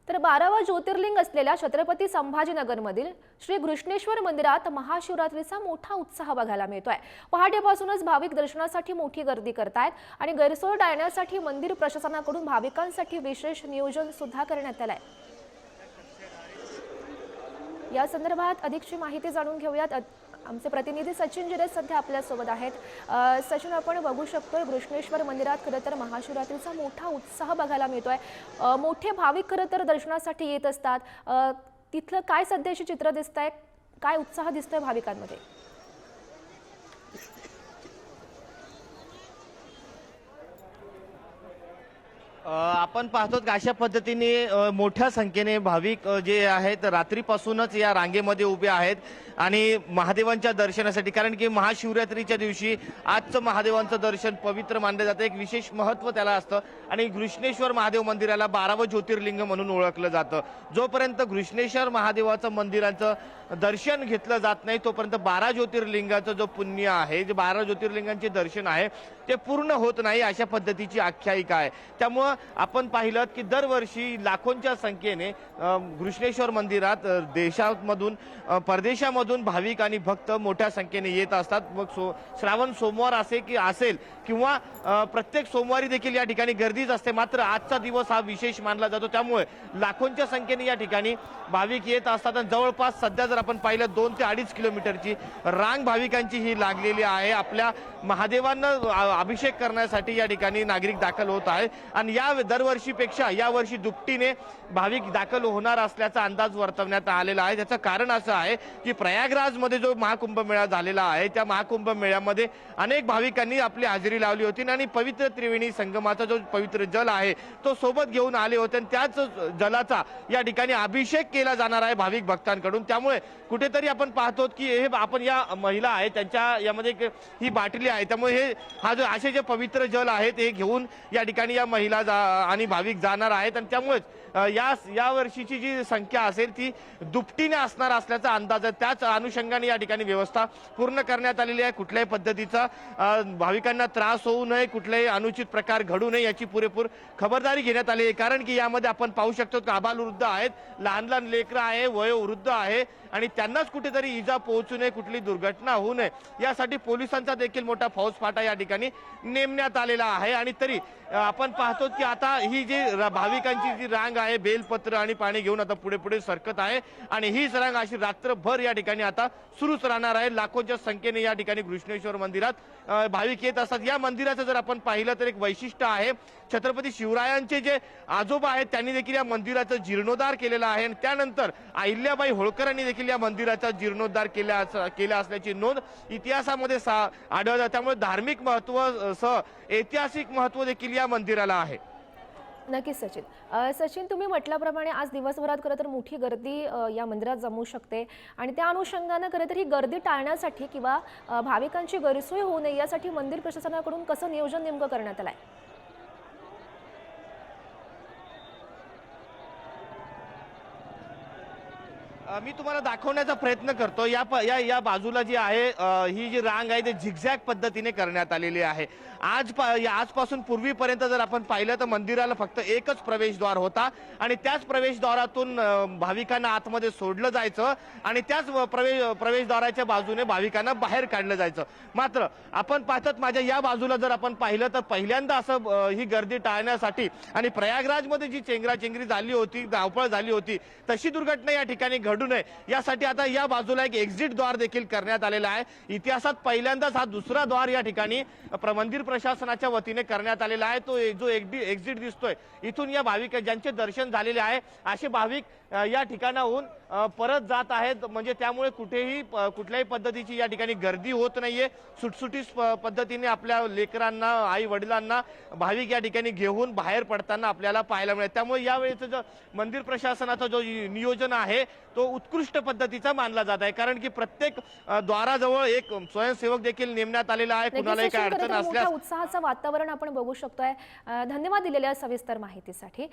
तर 12वा ज्योतिर्लिंग असलेल्या छत्रपती संभाजीनगरमधील श्री घृष्णेश्वर मंदिरात महाशिवरात्रीचा मोठा उत्साह बघायला मिळतोय। पहाटेपासूनच भाविक दर्शनासाठी मोठी गर्दी करतायत आणि गैरसोय टाळण्यासाठी मंदिर प्रशासनाकडून भाविकांसाठी विशेष नियोजन सुद्धा करण्यात आलंय। या संदर्भात अधिकची माहिती जाणून घेऊयात। आमचे प्रतिनिधी सचिन जिरे सध्या आपल्या सोबत आहेत। सचिन, आपण बघू शकतोय घृष्णेश्वर मंदिरात खरं तर महाशिवरात्रीचा मोठा उत्साह बघायला मिळतोय। मोठे भाविक खरं तर दर्शनासाठी येत असतात। तिथलं काय सध्याचे चित्र दिसतंय, काय उत्साह दिसतोय भाविकांमध्ये? आपण पाहतो की अशा पद्धतीने मोठ्या संख्येने भाविक जे आहेत रात्रीपासूनच या रांगेमध्ये उभे आहेत आणि महादेवांच्या दर्शनासाठी, कारण की महाशिवरात्रीच्या दिवशी आजचं महादेवांचं दर्शन पवित्र मानलं जातं। एक विशेष महत्त्व त्याला असतं आणि घृष्णेश्वर महादेव मंदिराला 12वं ज्योतिर्लिंग म्हणून ओळखलं जातं। जोपर्यंत घृष्णेश्वर महादेवाचं मंदिराचं दर्शन घेतलं जात नाही तोपर्यंत 12 ज्योतिर्लिंगाचं जो पुण्य आहे, जे 12 ज्योतिर्लिंगांचे दर्शन आहे ते पूर्ण होत नाही, अशा पद्धतीची आख्यायिका आहे। त्यामुळं आपण पाहिलं की दरवर्षी लाखोंच्या संख्येने घृष्णेश्वर मंदिरात देशामधून परदेशामधून भाविक आणि भक्त मोठ्या संख्येने येत असतात। मग श्रावण सोमवार असेल किंवा प्रत्येक सोमवारी देखील या ठिकाणी गर्दीच असते। मात्र आजचा दिवस हा विशेष मानला जातो, त्यामुळे लाखोंच्या संख्येने या ठिकाणी भाविक येत असतात। आणि जवळपास सध्या जर आपण पाहिलं 2 ते 2.5 किलोमीटरची रांग भाविकांची ही लागलेली आहे। आपल्या महादेवांना अभिषेक करण्यासाठी या ठिकाणी नागरिक दाखल होत आहे आणि या दरवर्षीपेक्षा यावर्षी दुपटीने भाविक दाखल होणार असल्याचा अंदाज वर्तवण्यात आलेला आहे। त्याचं कारण असं आहे की प्रयागराजमध्ये जो महाकुंभ मेळा झालेला आहे त्या महाकुंभ मेळ्यामध्ये अनेक भाविकांनी आपली हजेरी लावली होती आणि पवित्र त्रिवेणी संगमाचा जो पवित्र जल आहे तो सोबत घेऊन आले होते आणि त्याच जलाचा या ठिकाणी अभिषेक केला जाणार आहे भाविक भक्तांकडून। त्यामुळे कुठेतरी आपण पाहतो की हे आपण या महिला आहेत त्यांच्या यामध्ये ही बाटली आहे, त्यामुळे असे जे पवित्र जल आहे ते घेऊन या ठिकाणी या महिला आणि भाविक जाणार आहेत आणि त्यामुळे या वर्षीची जी संख्या असेल ती दुपटीने असणार असल्याचा अंदाज आहे। त्याच अनुषंगाने या ठिकाणी व्यवस्था पूर्ण करण्यात आलेली आहे। कुठल्याही पद्धतीचा भाविकांना त्रास होऊ नये, कुठलाही अनुचित प्रकार घडू नये याची पुरेपूर खबरदारी घेण्यात आली आहे। कारण की यामध्ये आपण पाहू शकतो की आबालवृद्ध आहेत, लहान लहान लेकरं आहे, वयोवृद्ध आहे आणि त्यांनाच कुठेतरी इजा पोहोचू नये, कुठली दुर्घटना होऊ नये यासाठी पोलिसांचा देखील मोठा फौजफाटा या ठिकाणी नेमण्यात आलेला आहे। आणि तरी आपण पाहतो की आता ही जी भाविकांची जी रांग आहे बेलपत्र आणि पाणी घेऊन आता पुढे पुढे सरकत आहे आणि हीच रांग अशी रात्रभर या ठिकाणी आता सुरूच राहणार आहे। लाखोंच्या संख्येने या ठिकाणी घृष्णेश्वर मंदिरात भाविक येत असतात। या मंदिराचं जर आपण पाहिलं तर एक वैशिष्ट्य आहे, छत्रपती शिवरायांचे जे आजोबा आहेत त्यांनी देखील या मंदिराचा जीर्णोद्धार केलेला आहे आणि त्यानंतर अहिल्याबाई होळकरांनी देखील या मंदिराचा जीर्णोद्धार केला असल्याची नोंद इतिहासामध्ये आढळते। त्यामुळे धार्मिक महत्व सह ऐतिहासिक महत्व देखील या मंदिराला आहे। नक्कीच सचिन, तुम्ही म्हटल्याप्रमाणे आज दिवसभरात खरं तर मोठी गर्दी या मंदिरात जमू शकते आणि त्या अनुषंगाने खरं तर ही गर्दी टाळण्यासाठी किंवा भाविकांची गैरसोय होऊ नये यासाठी मंदिर प्रशासनाकडून कसं नियोजन नेमकं करण्यात आलंय? मी तुम्हाला दाखवण्याचा प्रयत्न करतो। या बाजूला जी आहे ही जी रांग आहे ती झिगझॅग पद्धतीने करण्यात आलेली आहे। आजपासून पूर्वीपर्यंत जर आपण पाहिलं तर मंदिराला फक्त एकच प्रवेशद्वार होता आणि त्याच प्रवेशद्वारातून भाविकांना आतमध्ये सोडलं जायचं आणि त्याच प्रवेशद्वाराच्या बाजूने भाविकांना बाहेर काढलं जायचं। मात्र आपण पाहतात माझ्या या बाजूला जर आपण पाहिलं तर पहिल्यांदा असं ही गर्दी टाळण्यासाठी आणि प्रयागराजमध्ये जी चेंगराचेंगरी झाली होती, धावपळ झाली होती, तशी दुर्घटना या ठिकाणी घडू नये यासाठी आता या बाजूला एक एक्झिट द्वार देखील करण्यात आलेला आहे। इतिहासात पहिल्यांदाच हा दुसरा द्वार या ठिकाणी मंदिर प्रशासनाच्या वतीने करण्यात आलेला आहे। तो जो एक्झिट दिसतोय इथून या भाविक ज्यांचे दर्शन झालेले आहे असे भाविक या ठिकाणाहून परत जात आहेत, म्हणजे त्यामुळे कुठल्याही पद्धतीची या ठिकाणी गर्दी होत नाहीये। सुटसुटीत पद्धतीने आपल्या लेकरांना, आई वडिलांना भाविक या ठिकाणी घेऊन बाहेर पडताना आपल्याला पाहायला मिळेल। त्यामुळे यावेळेचं जो मंदिर प्रशासनाचा जो नियोजन आहे तो उत्कृष्ट पद्धतीचा मानला जात आहे, कारण की प्रत्येक द्वाराजवळ एक स्वयंसेवक देखील नेमण्यात आलेला आहे। कुणालाही काय अडचण असल्यास उत्साहाचं वातावरण आपण बघू शकतोय। धन्यवाद दिलेल्या सविस्तर माहितीसाठी।